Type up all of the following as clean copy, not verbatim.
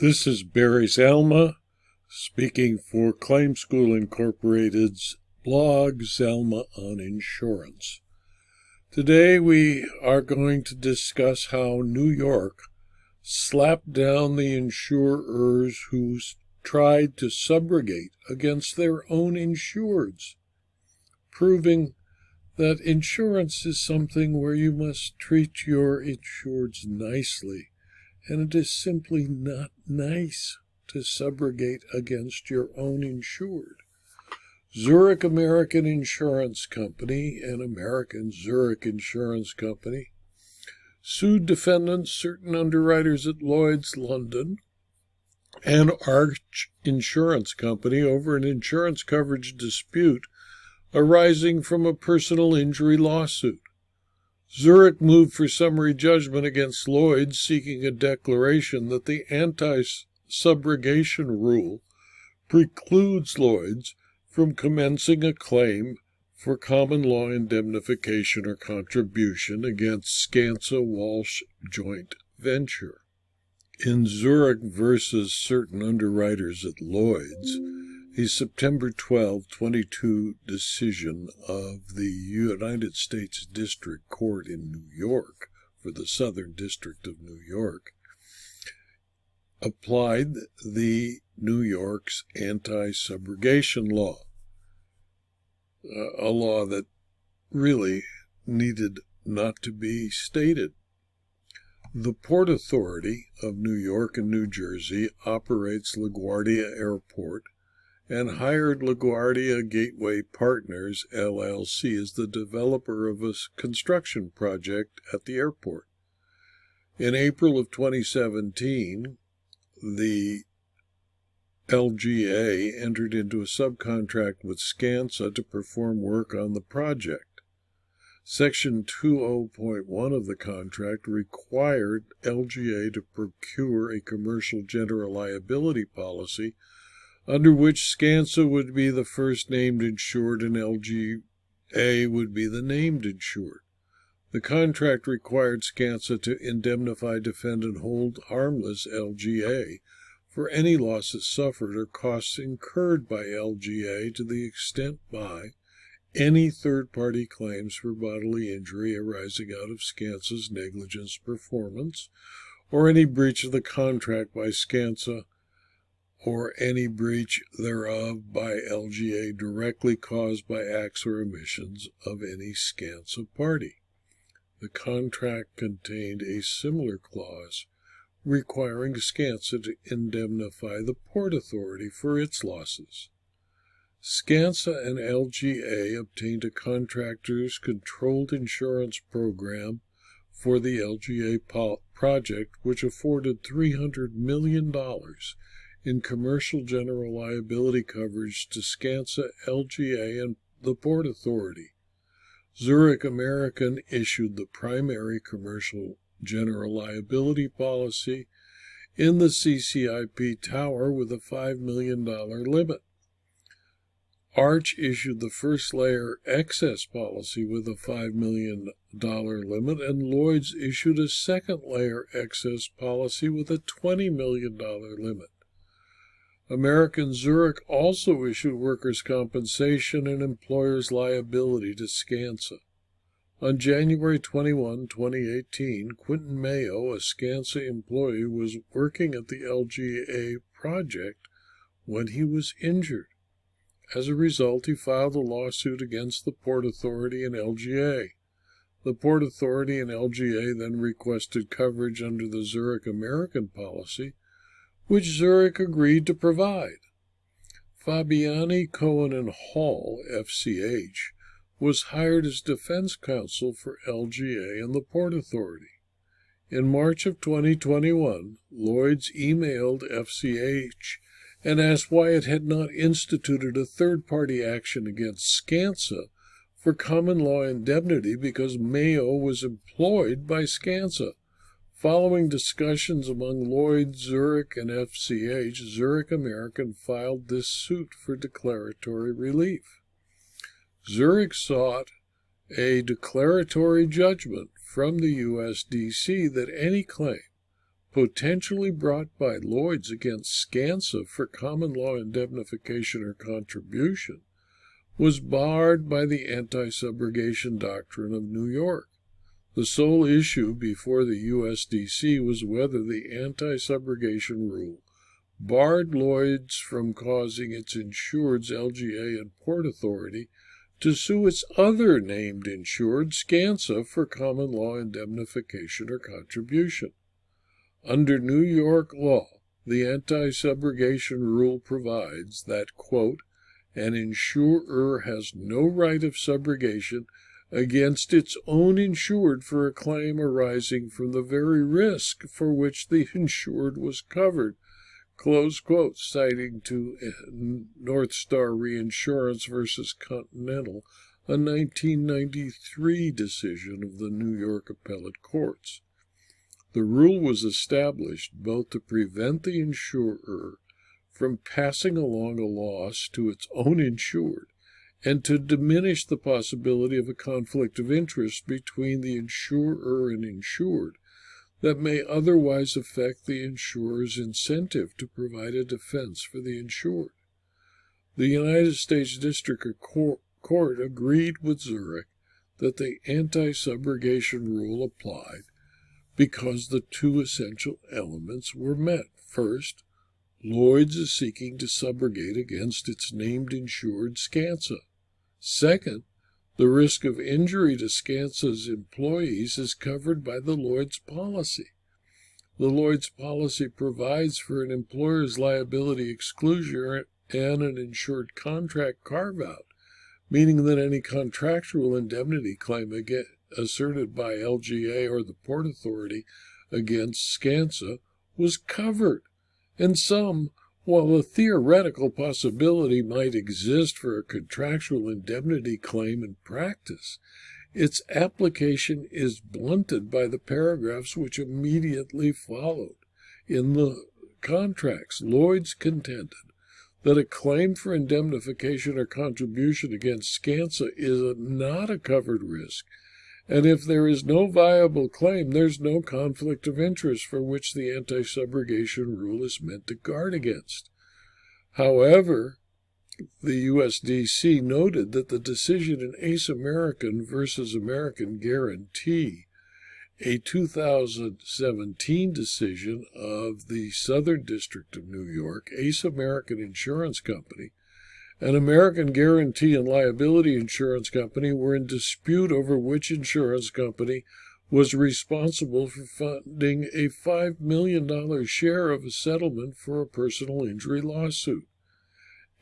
This is Barry Zalma speaking for Claim School Incorporated's blog, Zalma on Insurance. Today we are going to discuss how New York slapped down the insurers who tried to subrogate against their own insureds, proving that insurance is something where you must treat your insureds nicely. And it is simply not nice to subrogate against your own insured. Zurich American Insurance Company and American Zurich Insurance Company sued defendants, certain underwriters at Lloyd's London, and Arch Insurance Company over an insurance coverage dispute arising from a personal injury lawsuit. Zurich moved for summary judgment against Lloyd's, seeking a declaration that the anti-subrogation rule precludes Lloyd's from commencing a claim for common law indemnification or contribution against Skanska Walsh joint venture. In Zurich versus certain underwriters at Lloyd's, a September 12, 2022 decision of the United States District Court in New York for the Southern District of New York applied the New York's anti-subrogation law, a law that really needed not to be stated. The Port Authority of New York and New Jersey operates LaGuardia Airport and hired LaGuardia Gateway Partners LLC as the developer of a construction project at the airport. In April of 2017, the LGA entered into a subcontract with Skanska to perform work on the project. Section 20.1 of the contract required LGA to procure a commercial general liability policy under which Skanska would be the first named insured and LGA would be the named insured. The contract required Skanska to indemnify, defend, and hold harmless LGA for any losses suffered or costs incurred by LGA to the extent by any third-party claims for bodily injury arising out of Skanska's negligence performance, or any breach of the contract by Skanska, or any breach thereof by LGA directly caused by acts or omissions of any Skanska party. The contract contained a similar clause requiring Skanska to indemnify the Port Authority for its losses. Skanska and LGA obtained a contractor's controlled insurance program for the LGA project, which afforded $300 million in commercial general liability coverage to Skanska, LGA, and the Port Authority. Zurich American issued the primary commercial general liability policy in the CCIP tower with a $5 million limit. Arch issued the first layer excess policy with a $5 million limit, and Lloyd's issued a second layer excess policy with a $20 million limit. American Zurich also issued workers' compensation and employers' liability to Skanska. On January 21, 2018, Quentin Mayo, a Skanska employee, was working at the LGA project when he was injured. As a result, he filed a lawsuit against the Port Authority and LGA. The Port Authority and LGA then requested coverage under the Zurich American policy, which Zurich agreed to provide. Fabiani, Cohen, and Hall, FCH, was hired as defense counsel for LGA and the Port Authority. In March of 2021, Lloyd's emailed FCH and asked why it had not instituted a third-party action against Skanska for common law indemnity because Mayo was employed by Skanska. Following discussions among Lloyd's, Zurich, and FCH, Zurich American filed this suit for declaratory relief. Zurich sought a declaratory judgment from the USDC that any claim potentially brought by Lloyd's against Skanska for common law indemnification or contribution was barred by the anti-subrogation doctrine of New York. The sole issue before the USDC was whether the anti-subrogation rule barred Lloyd's from causing its Insured's LGA and Port Authority to sue its other named insured, Skanska, for common law indemnification or contribution. Under New York law, the anti-subrogation rule provides that, quote, an insurer has no right of subrogation against its own insured for a claim arising from the very risk for which the insured was covered, close quote, citing to North Star Reinsurance versus Continental, a 1993 decision of the New York appellate courts. The rule was established both to prevent the insurer from passing along a loss to its own insured and to diminish the possibility of a conflict of interest between the insurer and insured that may otherwise affect the insurer's incentive to provide a defense for the insured. The United States District Court agreed with Zurich that the anti-subrogation rule applied because the two essential elements were met. First, Lloyd's is seeking to subrogate against its named insured Skanska. Second, the risk of injury to Skanska's employees is covered by the Lloyd's policy. The Lloyd's policy provides for an employer's liability exclusion and an insured contract carve-out, meaning that any contractual indemnity claim asserted by LGA or the Port Authority against Skanska was covered, and while a theoretical possibility might exist for a contractual indemnity claim in practice, its application is blunted by the paragraphs which immediately followed. In the contracts, Lloyd's contended that a claim for indemnification or contribution against Skanska is not a covered risk, and if there is no viable claim, there's no conflict of interest for which the anti-subrogation rule is meant to guard against. However, the USDC noted that the decision in Ace American versus American Guarantee, a 2017 decision of the Southern District of New York, Ace American Insurance Company, and American Guarantee and Liability Insurance Company were in dispute over which insurance company was responsible for funding a $5 million share of a settlement for a personal injury lawsuit.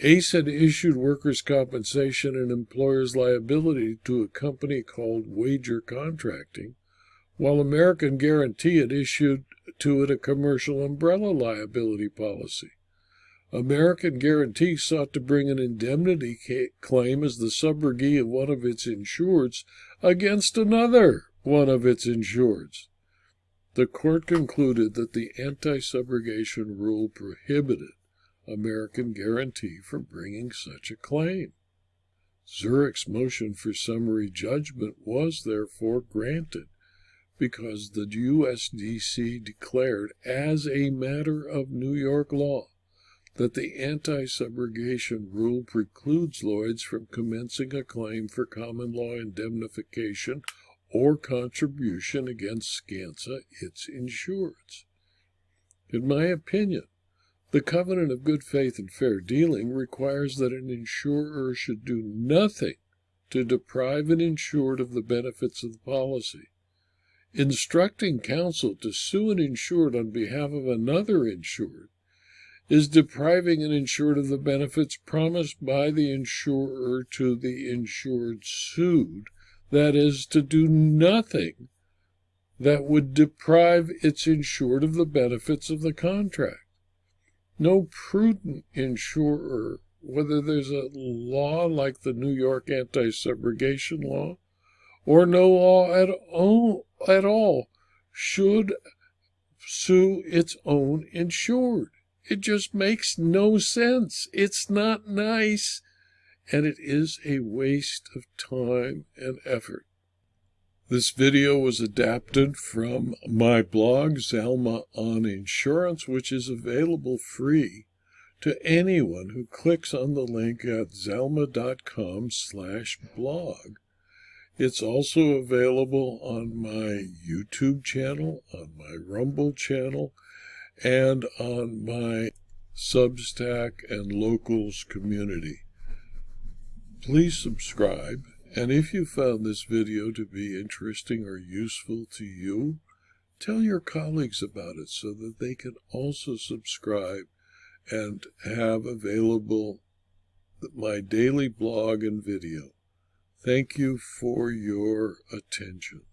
Ace had issued workers' compensation and employer's liability to a company called Wager Contracting, while American Guarantee had issued to it a commercial umbrella liability policy. American Guarantee sought to bring an indemnity claim as the subrogate of one of its insureds against another one of its insureds. The court concluded that the anti-subrogation rule prohibited American Guarantee from bringing such a claim. Zurich's motion for summary judgment was therefore granted because the USDC declared as a matter of New York law that the anti-subrogation rule precludes Lloyd's from commencing a claim for common law indemnification or contribution against Skanska, its insureds. In my opinion, the covenant of good faith and fair dealing requires that an insurer should do nothing to deprive an insured of the benefits of the policy. Instructing counsel to sue an insured on behalf of another insured is depriving an insured of the benefits promised by the insurer to the insured sued, that is, to do nothing that would deprive its insured of the benefits of the contract. No prudent insurer, whether there's a law like the New York anti-subrogation law or no law at all, should sue its own insured. It just makes no sense. It's not nice, and it is a waste of time and effort. This video was adapted from my blog, Zalma on Insurance, which is available free to anyone who clicks on the link at zalma.com/blog. It's also available on my YouTube channel, on my Rumble channel, and on my Substack and Locals community. Please subscribe, and if you found this video to be interesting or useful to you, tell your colleagues about it so that they can also subscribe and have available my daily blog and video. Thank you for your attention.